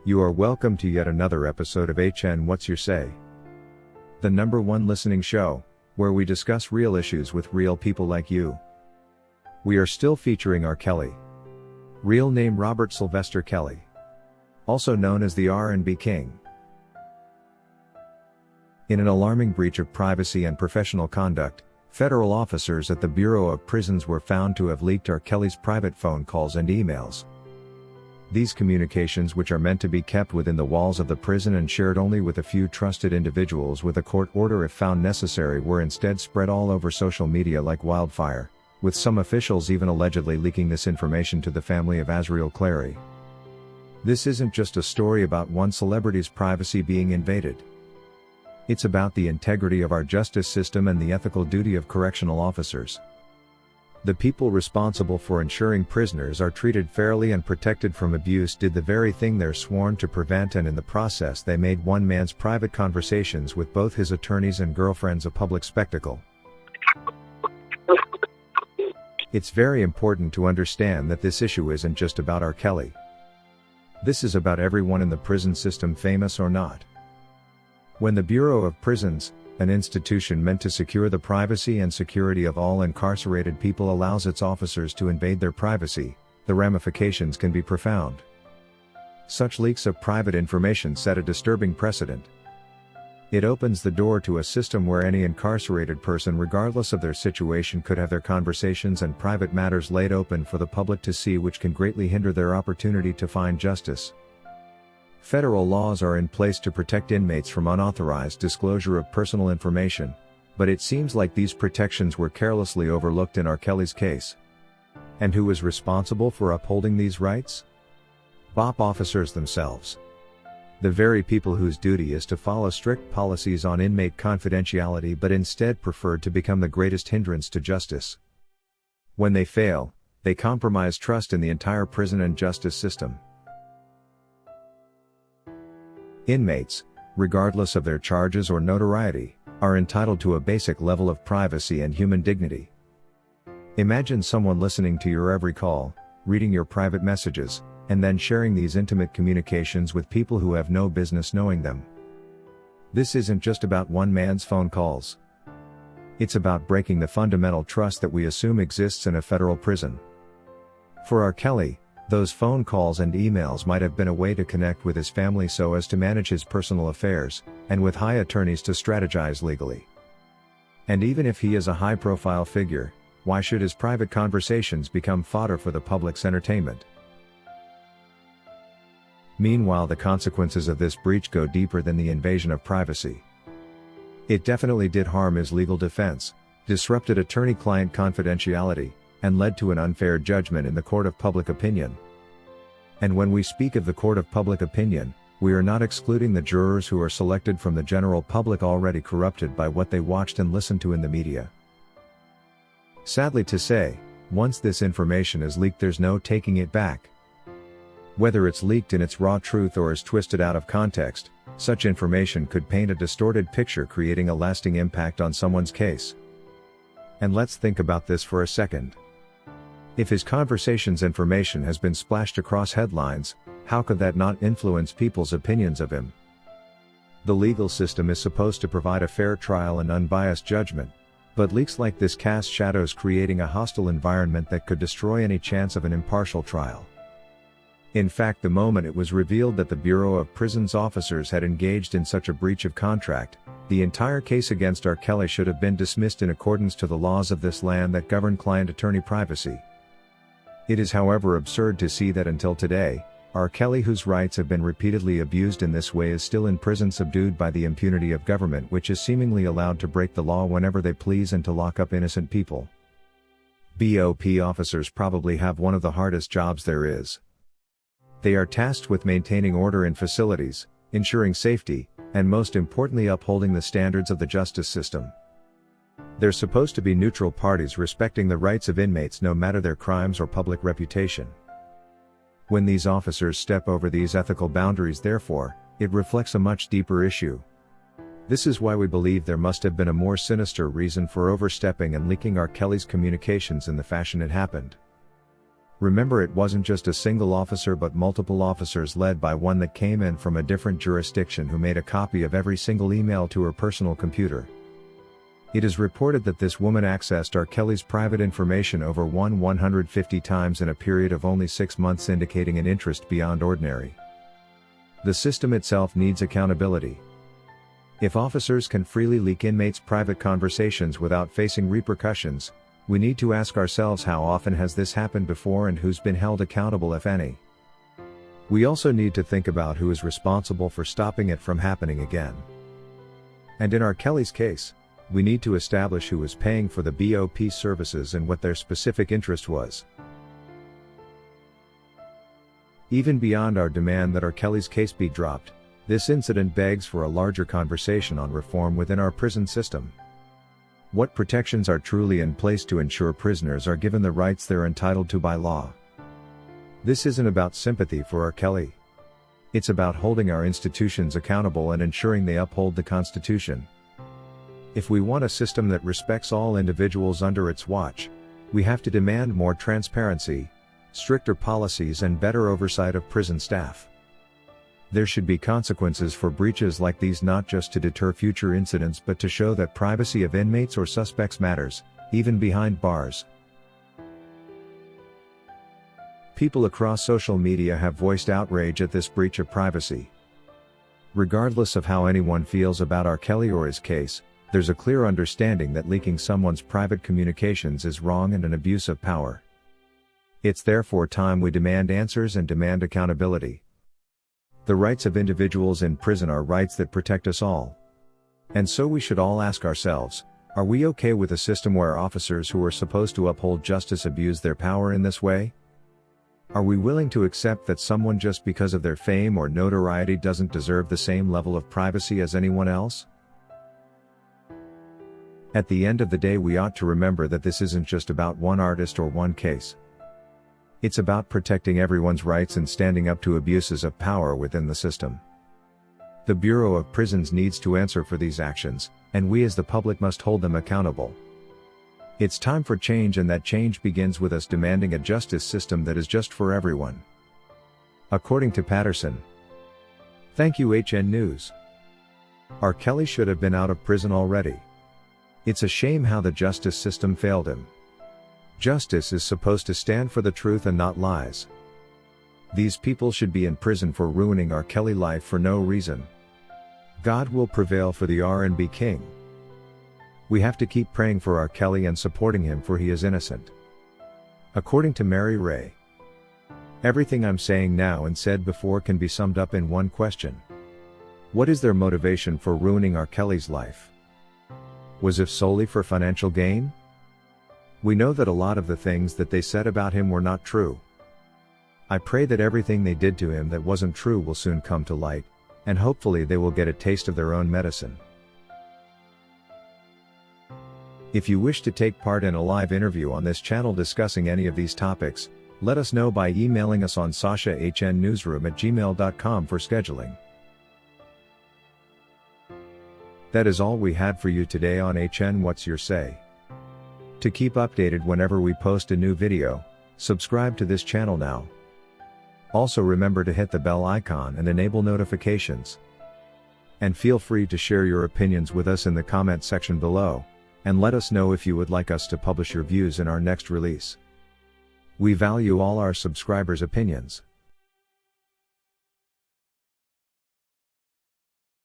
You are welcome to yet another episode of HN What's Your Say? The #1 listening show, where we discuss real issues with real people like you. We are still featuring R. Kelly. Real name Robert Sylvester Kelly. Also known as the R&B King. In an alarming breach of privacy and professional conduct, federal officers at the Bureau of Prisons were found to have leaked R. Kelly's private phone calls and emails. These communications, which are meant to be kept within the walls of the prison and shared only with a few trusted individuals with a court order if found necessary, were instead spread all over social media like wildfire, with some officials even allegedly leaking this information to the family of Azriel Clary. This isn't just a story about one celebrity's privacy being invaded. It's about the integrity of our justice system and the ethical duty of correctional officers. The people responsible for ensuring prisoners are treated fairly and protected from abuse did the very thing they're sworn to prevent, and in the process they made one man's private conversations with both his attorneys and girlfriends a public spectacle. It's very important to understand that this issue isn't just about R. Kelly. This is about everyone in the prison system, famous or not. When the Bureau of Prisons, an institution meant to secure the privacy and security of all incarcerated people, allows its officers to invade their privacy, the ramifications can be profound. Such leaks of private information set a disturbing precedent. It opens the door to a system where any incarcerated person, regardless of their situation, could have their conversations and private matters laid open for the public to see, which can greatly hinder their opportunity to find justice. Federal laws are in place to protect inmates from unauthorized disclosure of personal information, but it seems like these protections were carelessly overlooked in R. Kelly's case. And who is responsible for upholding these rights? BOP officers themselves. The very people whose duty is to follow strict policies on inmate confidentiality, but instead preferred to become the greatest hindrance to justice. When they fail, they compromise trust in the entire prison and justice system. Inmates, regardless of their charges or notoriety, are entitled to a basic level of privacy and human dignity. Imagine someone listening to your every call, reading your private messages, and then sharing these intimate communications with people who have no business knowing them. This isn't just about one man's phone calls. It's about breaking the fundamental trust that we assume exists in a federal prison. For R. Kelly, those phone calls and emails might have been a way to connect with his family so as to manage his personal affairs, and with high attorneys to strategize legally. And even if he is a high-profile figure, why should his private conversations become fodder for the public's entertainment? Meanwhile, the consequences of this breach go deeper than the invasion of privacy. It definitely did harm his legal defense, disrupted attorney-client confidentiality, and led to an unfair judgment in the court of public opinion. And when we speak of the court of public opinion, we are not excluding the jurors who are selected from the general public, already corrupted by what they watched and listened to in the media. Sadly to say, once this information is leaked, there's no taking it back. Whether it's leaked in its raw truth or is twisted out of context, such information could paint a distorted picture, creating a lasting impact on someone's case. And let's think about this for a second. If his conversations information has been splashed across headlines, how could that not influence people's opinions of him? The legal system is supposed to provide a fair trial and unbiased judgment, but leaks like this cast shadows, creating a hostile environment that could destroy any chance of an impartial trial. In fact, the moment it was revealed that the Bureau of Prisons officers had engaged in such a breach of contract, the entire case against R. Kelly should have been dismissed in accordance to the laws of this land that govern client-attorney privacy. It is, however, absurd to see that until today, R. Kelly, whose rights have been repeatedly abused in this way, is still in prison, subdued by the impunity of government, which is seemingly allowed to break the law whenever they please and to lock up innocent people. BOP officers probably have one of the hardest jobs there is. They are tasked with maintaining order in facilities, ensuring safety, and most importantly, upholding the standards of the justice system. They're supposed to be neutral parties, respecting the rights of inmates no matter their crimes or public reputation. When these officers step over these ethical boundaries, therefore, it reflects a much deeper issue. This is why we believe there must have been a more sinister reason for overstepping and leaking R. Kelly's communications in the fashion it happened. Remember, it wasn't just a single officer but multiple officers led by one that came in from a different jurisdiction who made a copy of every single email to her personal computer. It is reported that this woman accessed R. Kelly's private information over 150 times in a period of only 6 months, indicating an interest beyond ordinary. The system itself needs accountability. If officers can freely leak inmates' private conversations without facing repercussions, we need to ask ourselves, how often has this happened before and who's been held accountable, if any? We also need to think about who is responsible for stopping it from happening again. And in R. Kelly's case, we need to establish who was paying for the BOP services and what their specific interest was. Even beyond our demand that R. Kelly's case be dropped, this incident begs for a larger conversation on reform within our prison system. What protections are truly in place to ensure prisoners are given the rights they're entitled to by law? This isn't about sympathy for R. Kelly. It's about holding our institutions accountable and ensuring they uphold the Constitution. If we want a system that respects all individuals under its watch, we have to demand more transparency, stricter policies, and better oversight of prison staff. There should be consequences for breaches like these, not just to deter future incidents but to show that privacy of inmates or suspects matters, even behind bars. People across social media have voiced outrage at this breach of privacy. Regardless of how anyone feels about R. Kelly or his case, there's a clear understanding that leaking someone's private communications is wrong and an abuse of power. It's therefore time we demand answers and demand accountability. The rights of individuals in prison are rights that protect us all. And so we should all ask ourselves, are we okay with a system where officers who are supposed to uphold justice abuse their power in this way? Are we willing to accept that someone, just because of their fame or notoriety, doesn't deserve the same level of privacy as anyone else? At the end of the day, we ought to remember that this isn't just about one artist or one case. It's about protecting everyone's rights and standing up to abuses of power within the system. The Bureau of Prisons needs to answer for these actions, and we as the public must hold them accountable. It's time for change, and that change begins with us demanding a justice system that is just for everyone. According to Patterson. Thank you, HN News. R. Kelly should have been out of prison already. It's a shame how the justice system failed him. Justice is supposed to stand for the truth and not lies. These people should be in prison for ruining R. Kelly life for no reason. God will prevail for the R&B king. We have to keep praying for R. Kelly and supporting him, for he is innocent. According to Mary Ray. Everything I'm saying now and said before can be summed up in one question. What is their motivation for ruining R. Kelly's life? Was it solely for financial gain? We know that a lot of the things that they said about him were not true. I pray that everything they did to him that wasn't true will soon come to light, and hopefully they will get a taste of their own medicine. If you wish to take part in a live interview on this channel discussing any of these topics, let us know by emailing us on sashahnnewsroom@gmail.com for scheduling. That is all we had for you today on HN What's Your Say? To keep updated whenever we post a new video, subscribe to this channel now. Also remember to hit the bell icon and enable notifications. And feel free to share your opinions with us in the comment section below, and let us know if you would like us to publish your views in our next release. We value all our subscribers' opinions.